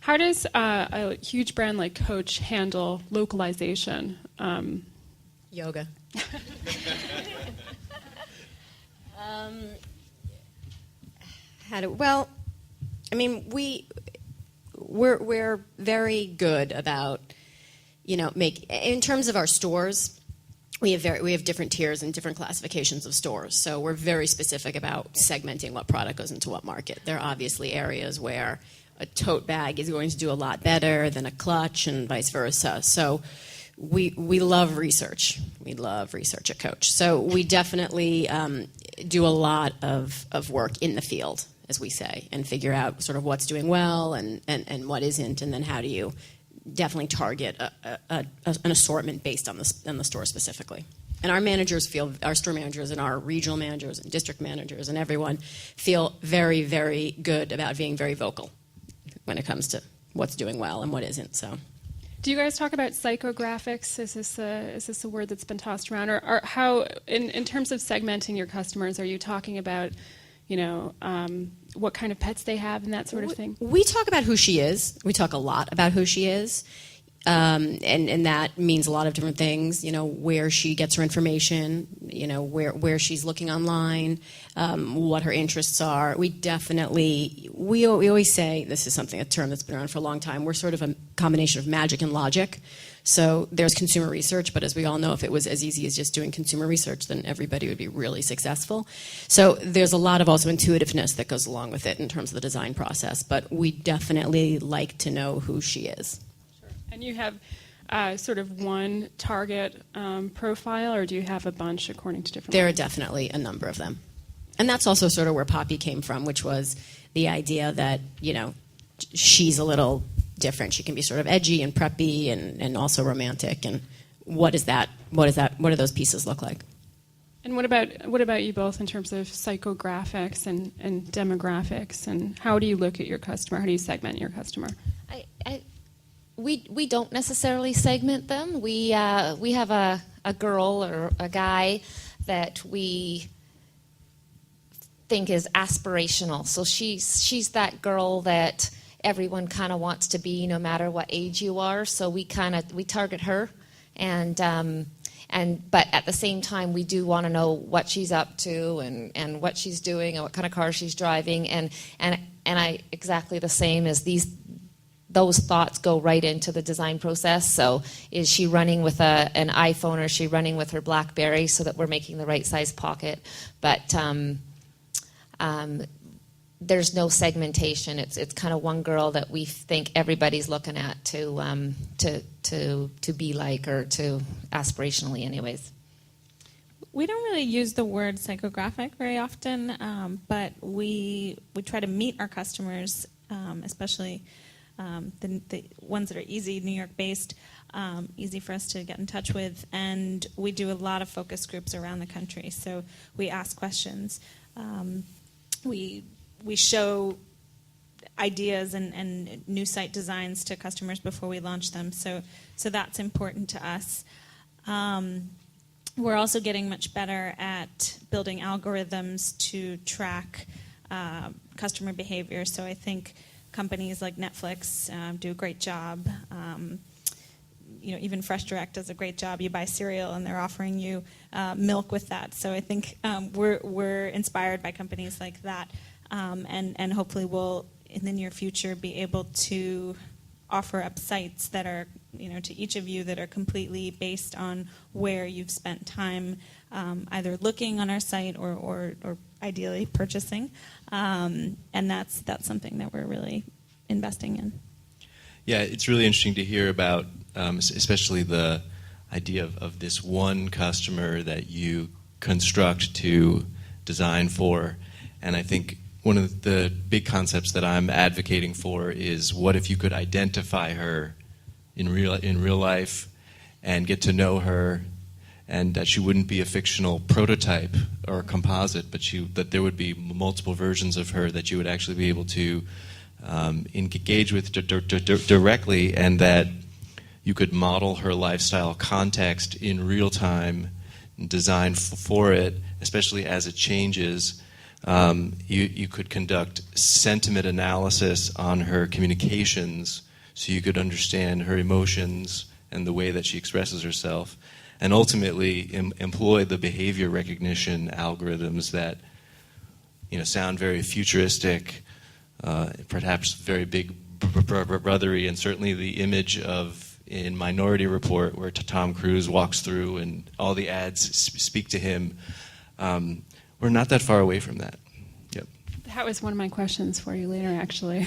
How does a huge brand like Coach handle localization? Yoga. Well, I mean, we're very good about, in terms of our stores, we have different tiers and different classifications of stores. So we're very specific about segmenting what product goes into what market. There are obviously areas where a tote bag is going to do a lot better than a clutch and vice versa. So we love research. We love research at Coach. So we definitely do a lot of work in the field, as we say, and figure out sort of what's doing well and what isn't, and then how do you definitely target an assortment based on the store specifically. And our store managers and our regional managers and district managers and everyone feel very, very good about being very vocal when it comes to what's doing well and what isn't. So, do you guys talk about psychographics? Is this a word that's been tossed around, or how in terms of segmenting your customers, are you talking about what kind of pets they have and that sort of thing? We talk about who she is. We talk a lot about who she is. And that means a lot of different things, where she gets her information, where she's looking online, what her interests are. We always say, this is a term that's been around for a long time, we're sort of a combination of magic and logic. So there's consumer research, but as we all know, if it was as easy as just doing consumer research, then everybody would be really successful. So there's a lot of also intuitiveness that goes along with it in terms of the design process, but we definitely like to know who she is. Sure. And you have sort of one target profile, or do you have a bunch according to different... There are definitely a number of them. And that's also sort of where Poppy came from, which was the idea that, she's a little different. She can be sort of edgy and preppy and also romantic. And what is that? What do those pieces look like? And what about you both in terms of psychographics and demographics? And how do you look at your customer? How do you segment your customer? We don't necessarily segment them. We have a girl or a guy that we think is aspirational. So she's that girl that everyone kind of wants to be, no matter what age you are. So we target her, but at the same time we do want to know what she's up to and what she's doing and what kind of car she's driving, and I exactly the same as those thoughts go right into the design process. So is she running with an iPhone, or is she running with her BlackBerry, so that we're making the right size pocket? But there's no segmentation. It's kind of one girl that we think everybody's looking at to be like, or to aspirationally anyways. We don't really use the word psychographic very often, but we try to meet our customers, especially the ones that are easy, New York based, easy for us to get in touch with, and we do a lot of focus groups around the country. So we ask questions. We show ideas and new site designs to customers before we launch them. So that's important to us. We're also getting much better at building algorithms to track customer behavior. So I think companies like Netflix do a great job. Even Fresh Direct does a great job. You buy cereal and they're offering you milk with that. So I think we're inspired by companies like that. And hopefully we'll, in the near future, be able to offer up sites that are, to each of you, that are completely based on where you've spent time either looking on our site or ideally purchasing. And that's something that we're really investing in. Yeah, it's really interesting to hear about, especially the idea of this one customer that you construct to design for. And I think one of the big concepts that I'm advocating for is, what if you could identify her in real life and get to know her, and that she wouldn't be a fictional prototype or a composite, but that there would be multiple versions of her that you would actually be able to engage with directly, and that you could model her lifestyle context in real time and design for it, especially as it changes. You could conduct sentiment analysis on her communications so you could understand her emotions and the way that she expresses herself, and ultimately employ the behavior recognition algorithms that sound very futuristic, perhaps very big brothery, and certainly the image of in Minority Report where Tom Cruise walks through and all the ads speak to him. We're not that far away from that. Yep. That was one of my questions for you later, actually.